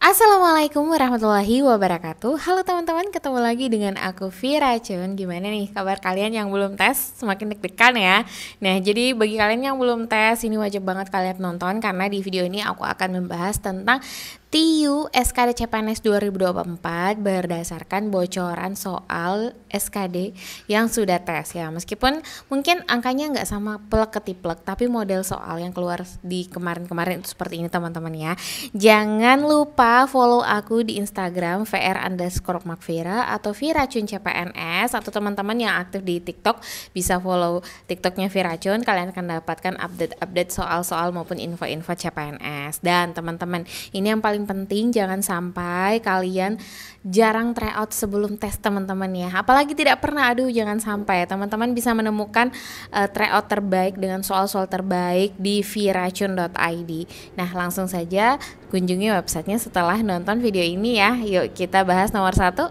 Assalamualaikum warahmatullahi wabarakatuh. Halo teman-teman, ketemu lagi dengan aku Vira Chun. Gimana nih kabar kalian yang belum tes? Semakin deg-degan ya. Nah, jadi bagi kalian yang belum tes, ini wajib banget kalian nonton karena di video ini aku akan membahas tentang TIU SKD CPNS 2024 berdasarkan bocoran soal SKD yang sudah tes ya. Meskipun mungkin angkanya nggak sama plek ketiplek, tapi model soal yang keluar di kemarin-kemarin itu seperti ini teman-teman ya. Jangan lupa follow aku di Instagram @vr_makvira atau Viracun CPNS, atau teman-teman yang aktif di TikTok bisa follow TikToknya Viracun. Kalian akan dapatkan update-update soal-soal maupun info-info CPNS. Dan teman-teman, ini yang paling penting, jangan sampai kalian jarang tryout sebelum tes teman-teman ya. Apalagi tidak pernah, jangan sampai. Teman-teman bisa menemukan tryout terbaik dengan soal-soal terbaik di viracun.id. Nah, langsung saja kunjungi websitenya setelah nonton video ini ya. Yuk kita bahas nomor 1.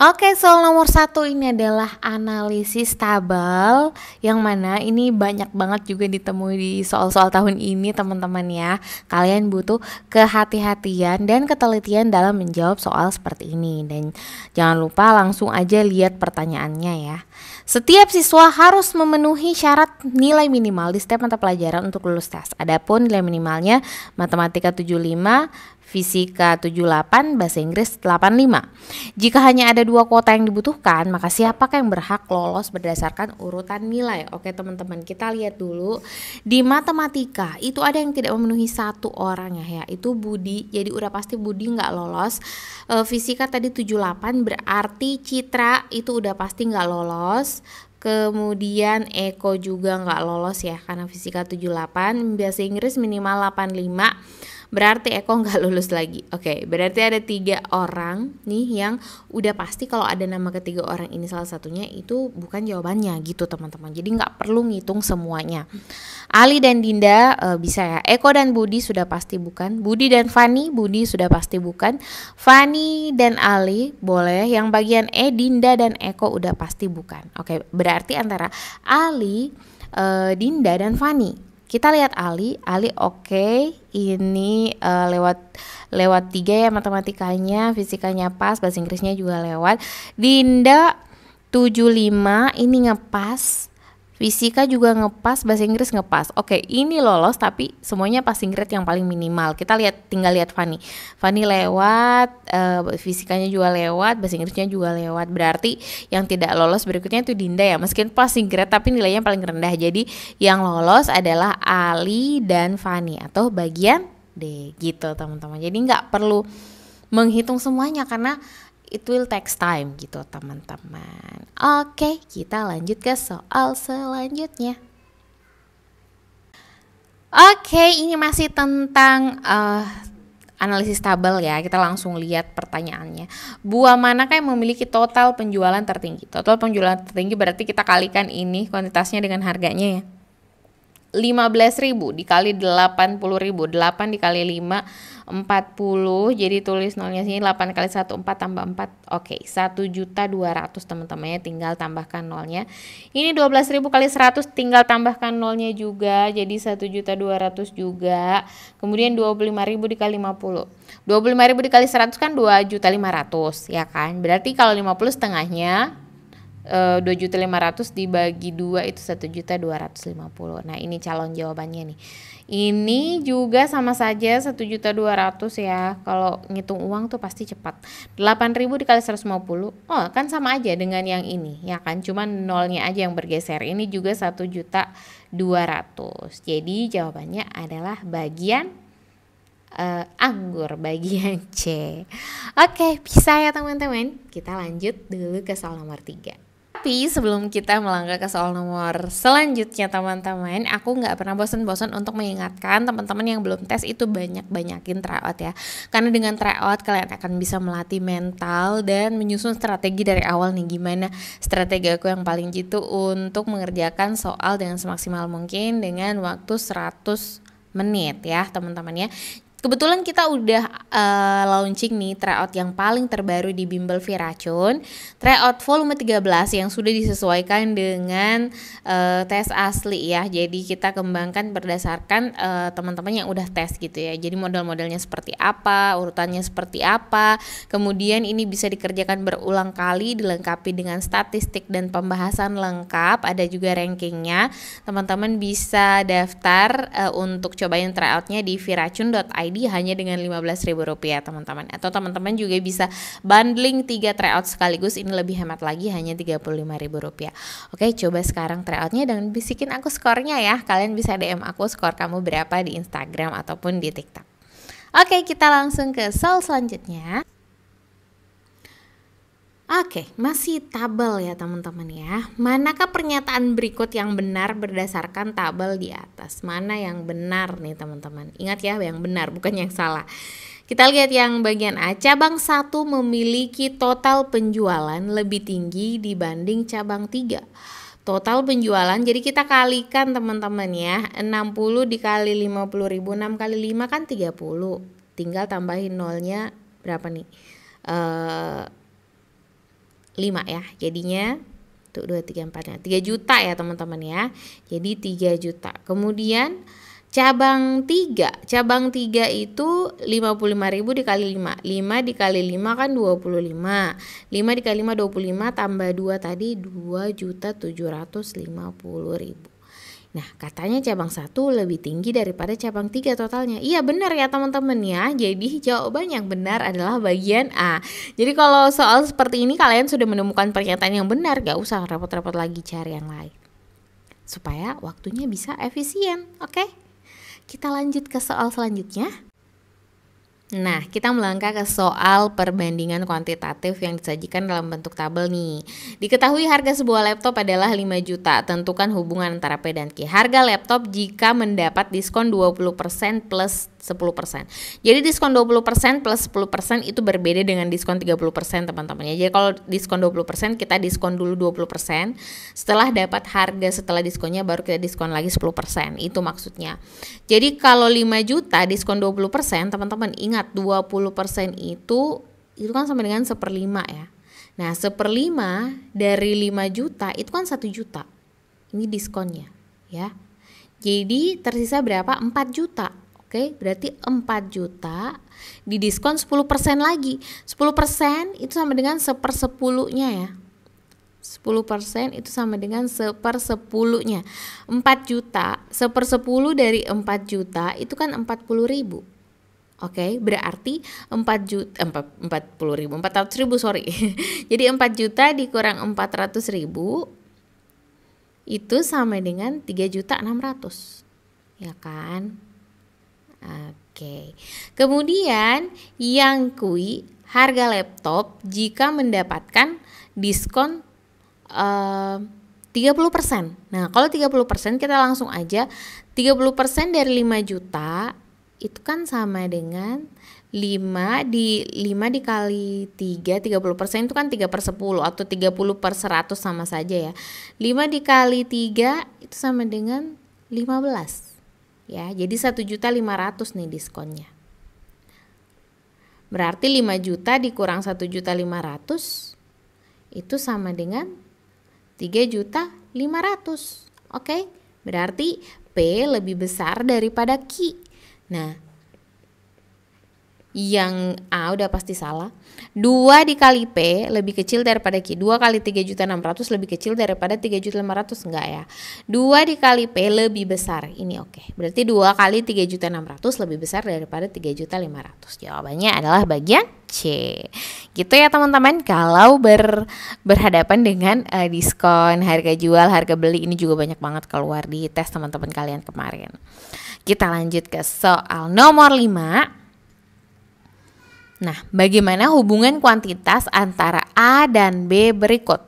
Oke, soal nomor 1 ini adalah analisis tabel, yang mana ini banyak banget juga ditemui di soal-soal tahun ini teman-teman ya. Kalian butuh kehati-hatian dan ketelitian dalam menjawab soal seperti ini. Dan jangan lupa langsung aja lihat pertanyaannya ya. Setiap siswa harus memenuhi syarat nilai minimal di setiap mata pelajaran untuk lulus tes. Adapun nilai minimalnya matematika 75, fisika 78, bahasa Inggris 85. Jika hanya ada 2 kuota yang dibutuhkan, maka siapakah yang berhak lolos berdasarkan urutan nilai? Oke teman-teman, kita lihat dulu. Di matematika itu ada yang tidak memenuhi 1 orang ya, itu Budi. Jadi udah pasti Budi nggak lolos. Fisika tadi 78, berarti Citra itu udah pasti nggak lolos. Kemudian Eko juga nggak lolos ya, karena fisika 78. Bahasa Inggris minimal 85, berarti Eko nggak lulus lagi. Oke, berarti ada 3 orang nih yang udah pasti kalau ada nama ketiga orang ini salah satunya itu bukan jawabannya gitu teman-teman. Jadi nggak perlu ngitung semuanya. Ali dan Dinda bisa ya. Eko dan Budi sudah pasti bukan. Budi dan Fani, Budi sudah pasti bukan. Fani dan Ali boleh. Yang bagian Dinda dan Eko udah pasti bukan. Oke, berarti antara Ali, Dinda dan Fani. Kita lihat Ali oke. Ini lewat 3 ya matematikanya, fisikanya pas, bahasa Inggrisnya juga lewat. Dinda 75 ini ngepas. Fisika juga ngepas, bahasa Inggris ngepas. Oke, ini lolos tapi semuanya passing grade yang paling minimal. Kita tinggal lihat Fani. Fani lewat, fisikanya juga lewat, bahasa Inggrisnya juga lewat. Berarti yang tidak lolos berikutnya itu Dinda ya. Meskipun passing grade tapi nilainya paling rendah. Jadi yang lolos adalah Ali dan Fani atau bagian D gitu teman-teman. Jadi nggak perlu menghitung semuanya karena it will takes time gitu teman-teman. Oke, kita lanjut ke soal selanjutnya. Oke, ini masih tentang analisis tabel ya. Kita langsung lihat pertanyaannya. Buah manakah yang memiliki total penjualan tertinggi? Total penjualan tertinggi berarti kita kalikan ini kuantitasnya dengan harganya ya. 15.000 dikali 80.000, 8 dikali 5 40, jadi tulis nolnya sini 8 kali 1 4 tambah 4. Oke, 1.200.000 teman-temannya, tinggal tambahkan nolnya. Ini 12.000 kali 100, tinggal tambahkan nolnya juga, jadi 1.200.000 juga. Kemudian 25.000 dikali 50. 25.000 dikali 100 kan 2.500.000 ya kan. Berarti kalau 50 setengahnya 2.500.000 dibagi 2 itu 1.250.000. Nah, ini calon jawabannya nih. Ini juga sama saja 1.200.000 ya. Kalau ngitung uang tuh pasti cepat. 8.000 dikali 150. Oh, kan sama aja dengan yang ini ya kan. Cuman nolnya aja yang bergeser. Ini juga 1.200.000. Jadi jawabannya adalah bagian anggur, bagian C. Oke, bisa ya teman-teman. Kita lanjut dulu ke soal nomor 3. Tapi sebelum kita melangkah ke soal nomor selanjutnya teman-teman, aku nggak pernah bosan-bosan untuk mengingatkan teman-teman yang belum tes itu banyakin tryout ya. Karena dengan tryout kalian akan bisa melatih mental dan menyusun strategi dari awal nih. Gimana strategi aku yang paling jitu untuk mengerjakan soal dengan semaksimal mungkin dengan waktu 100 menit ya teman-teman ya. Kebetulan kita udah launching nih tryout yang paling terbaru di Bimbel Viracun, tryout volume 13 yang sudah disesuaikan dengan tes asli ya. Jadi kita kembangkan berdasarkan teman-teman yang udah tes gitu ya. Jadi model-modelnya seperti apa, urutannya seperti apa. Kemudian ini bisa dikerjakan berulang kali, dilengkapi dengan statistik dan pembahasan lengkap. Ada juga rankingnya. Teman-teman bisa daftar untuk cobain tryoutnya di viracun.id hanya dengan Rp15.000 teman-teman, atau teman-teman juga bisa bundling 3 tryout sekaligus, ini lebih hemat lagi, hanya Rp35.000. Oke, coba sekarang tryoutnya dan bisikin aku skornya ya. Kalian bisa DM aku skor kamu berapa di Instagram ataupun di TikTok. Oke, kita langsung ke soal selanjutnya. Oke, masih tabel ya teman-teman ya. Manakah pernyataan berikut yang benar berdasarkan tabel di atas? Mana yang benar nih teman-teman? Ingat ya, yang benar bukan yang salah. Kita lihat yang bagian A. Cabang 1 memiliki total penjualan lebih tinggi dibanding cabang 3. Total penjualan, jadi kita kalikan teman-teman ya. 60 dikali 50.000, 6 kali 5 kan 30. Tinggal tambahin nolnya berapa nih? 5 ya, jadinya tuh 2, 3, 4 nya 3 juta ya teman-teman ya. Jadi 3 juta. Kemudian cabang 3 itu 55.000 dikali 5. 5 dikali 5 kan 25. 5 dikali 5 25 tambah 2 tadi 2.750.000. Nah, katanya cabang 1 lebih tinggi daripada cabang 3 totalnya. Iya benar ya teman-teman ya. Jadi jawaban yang benar adalah bagian A. Jadi kalau soal seperti ini kalian sudah menemukan pernyataan yang benar, gak usah repot-repot lagi cari yang lain. Supaya waktunya bisa efisien, oke? Kita lanjut ke soal selanjutnya. Nah, kita melangkah ke soal perbandingan kuantitatif yang disajikan dalam bentuk tabel nih. Diketahui harga sebuah laptop adalah 5 juta. Tentukan hubungan antara P dan Q. Harga laptop jika mendapat diskon 20% plus 10%. Jadi diskon 20% plus 10% itu berbeda dengan diskon 30% teman-teman ya. Jadi kalau diskon 20% kita diskon dulu 20%. Setelah dapat harga setelah diskonnya baru kita diskon lagi 10%. Itu maksudnya. Jadi kalau 5 juta diskon 20%, teman-teman ingat 20% itu kan sama dengan 1/5 ya. Nah 1/5 dari 5 juta itu kan 1 juta. Ini diskonnya ya. Jadi tersisa berapa? 4 juta. Oke, berarti 4 juta didiskon 10% lagi. 10% itu sama dengan 1/10-nya ya. 10% itu sama dengan 1/10-nya. 4 juta, 1/10 dari 4 juta itu kan 40.000. Oke, berarti 400.000 sorry. Jadi 4 juta dikurang 400.000 itu sama dengan 3.600.000. Ya kan? Oke. Kemudian yang kui harga laptop jika mendapatkan diskon 30%. Nah, kalau 30% kita langsung aja 30% dari 5 juta itu kan sama dengan 5 dikali 3, 30% itu kan 3/10 atau 30/100 sama saja ya. 5 dikali 3 itu sama dengan 15. Ya, jadi 1.500.000 nih diskonnya. Berarti 5 juta dikurang 1.500.000 itu sama dengan 3.500.000. Oke, berarti P lebih besar daripada Q. Nah, yang A udah pasti salah. 2 dikali P lebih kecil daripada Q. 2 kali 3.600.000 lebih kecil daripada 3.500.000, enggak ya. 2 dikali P lebih besar. Ini oke. Berarti 2 kali 3.600.000 lebih besar daripada 3.500.000. Jawabannya adalah bagian C. Gitu ya teman-teman. Kalau berhadapan dengan diskon, harga jual, harga beli, ini juga banyak banget keluar di tes teman-teman kalian kemarin. Kita lanjut ke soal nomor 5. Nah, bagaimana hubungan kuantitas antara A dan B berikut?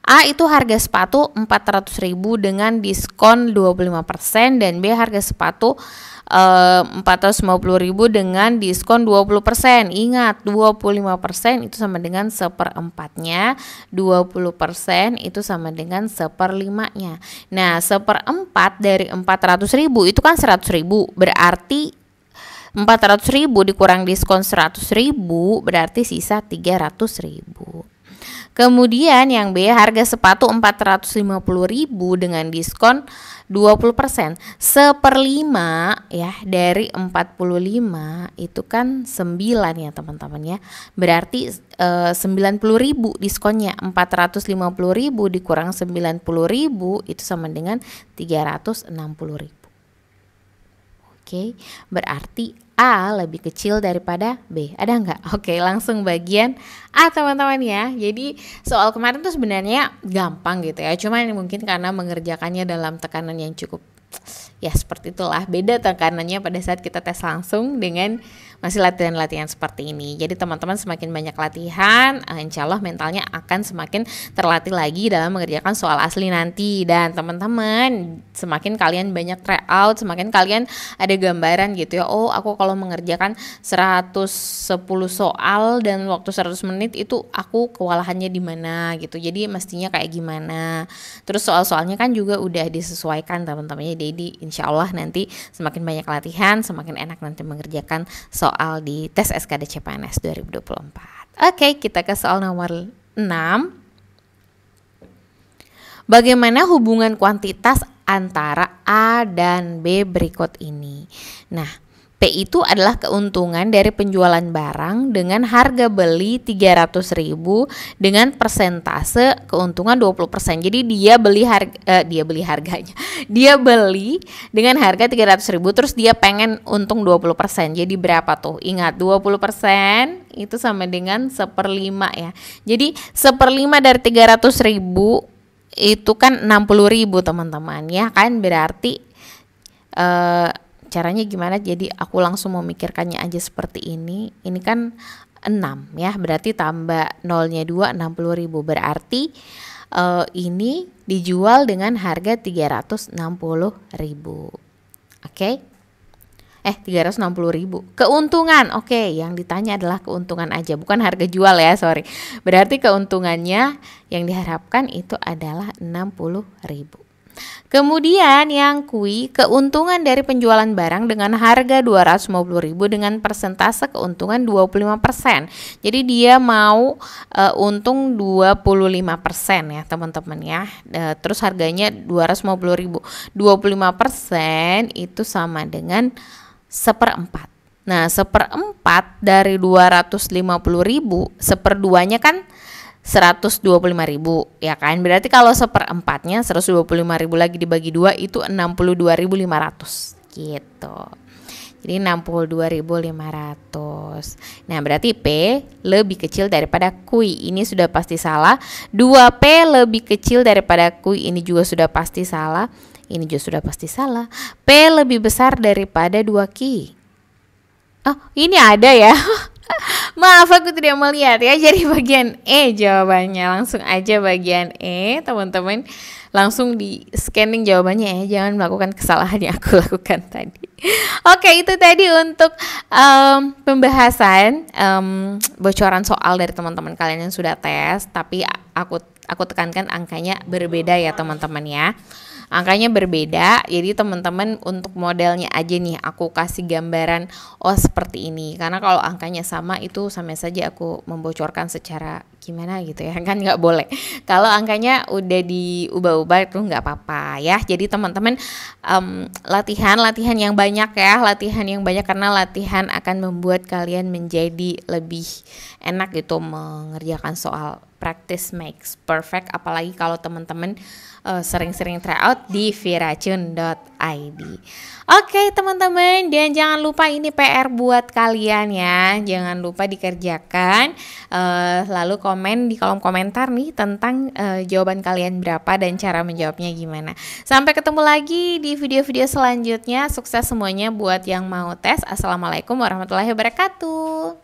A itu harga sepatu 400.000 dengan diskon 25% dan B harga sepatu 450.000 dengan diskon 20%. Ingat, 25% itu sama dengan 1/4-nya, 20% itu sama dengan 1/5-nya. Nah, 1/4 dari 400.000 itu kan 100.000, berarti 400.000 dikurang diskon 100.000 berarti sisa 300.000. Kemudian yang B, harga sepatu 450.000 dengan diskon 20%. 1/5 ya dari 45 itu kan 9 ya teman-teman ya. Berarti 90.000 diskonnya. 450.000 dikurang 90.000 itu sama dengan 360.000. Oke, berarti A lebih kecil daripada B. Ada nggak? Oke, langsung bagian A teman-teman ya. Jadi soal kemarin tuh sebenarnya gampang gitu ya. Cuman mungkin karena mengerjakannya dalam tekanan yang cukup ya seperti itulah. Beda tekanannya pada saat kita tes langsung dengan masih latihan-latihan seperti ini. Jadi teman-teman semakin banyak latihan, insya Allah mentalnya akan semakin terlatih lagi dalam mengerjakan soal asli nanti. Dan teman-teman semakin kalian banyak try out, semakin kalian ada gambaran gitu ya. Oh, aku kalau mengerjakan 110 soal dan waktu 100 menit itu aku kewalahannya di mana gitu. Jadi mestinya kayak gimana. Terus soal-soalnya kan juga udah disesuaikan teman-teman. Jadi insya Allah nanti semakin banyak latihan, semakin enak nanti mengerjakan soal di tes SKD CPNS 2024. Oke, kita ke soal nomor 6. Bagaimana hubungan kuantitas antara A dan B berikut ini? Nah, P itu adalah keuntungan dari penjualan barang dengan harga beli 300.000 dengan persentase keuntungan 20%. Jadi dia beli harganya. Dia beli dengan harga 300.000 terus dia pengen untung 20%. Jadi berapa tuh? Ingat 20% itu sama dengan 1/5 ya. Jadi 1/5 dari 300.000 itu kan 60.000 teman-teman ya kan, berarti caranya gimana? Jadi aku langsung memikirkannya aja seperti ini. Ini kan 6 ya, berarti tambah nolnya 2, 60.000. Berarti ini dijual dengan harga 360.000. Oke. 360.000. Keuntungan. Oke, yang ditanya adalah keuntungan aja, bukan harga jual ya, sorry. Berarti keuntungannya yang diharapkan itu adalah 60.000. Kemudian yang Q, keuntungan dari penjualan barang dengan harga 250.000 dengan persentase keuntungan 25%. Jadi dia mau untung 25% ya teman-teman ya. Terus harganya 250.000. 25% itu sama dengan 1/4. Nah, 1/4 dari 250.000, 1/2-nya kan 125.000 ya kan, berarti kalau 1/4-nya 125.000 lagi dibagi 2 itu 62.500 gitu. Jadi 62.500. Nah, berarti P lebih kecil daripada Q. Ini sudah pasti salah. 2P lebih kecil daripada Q. Ini juga sudah pasti salah. Ini juga sudah pasti salah. P lebih besar daripada 2Q. Oh, ini ada ya. Maaf aku tidak melihat ya. Jadi bagian E jawabannya. Langsung aja bagian E teman-teman. Langsung di scanning jawabannya ya. Jangan melakukan kesalahan yang aku lakukan tadi. Oke, itu tadi untuk pembahasan bocoran soal dari teman-teman kalian yang sudah tes. Tapi aku tekankan angkanya berbeda ya teman-teman ya. Angkanya berbeda, jadi teman-teman untuk modelnya aja nih aku kasih gambaran seperti ini. Karena kalau angkanya sama itu sama saja aku membocorkan secara gimana gitu ya, kan nggak boleh. Kalau angkanya udah diubah-ubah itu nggak apa-apa ya. Jadi teman-teman latihan yang banyak ya, latihan yang banyak karena latihan akan membuat kalian menjadi lebih enak gitu mengerjakan soal. Practice makes perfect, apalagi kalau teman-teman sering-sering try out di viracun.id. Oke teman-teman, dan jangan lupa ini PR buat kalian ya, jangan lupa dikerjakan, lalu komen di kolom komentar nih tentang jawaban kalian berapa dan cara menjawabnya gimana. Sampai ketemu lagi di video-video selanjutnya. Sukses semuanya buat yang mau tes. Assalamualaikum warahmatullahi wabarakatuh.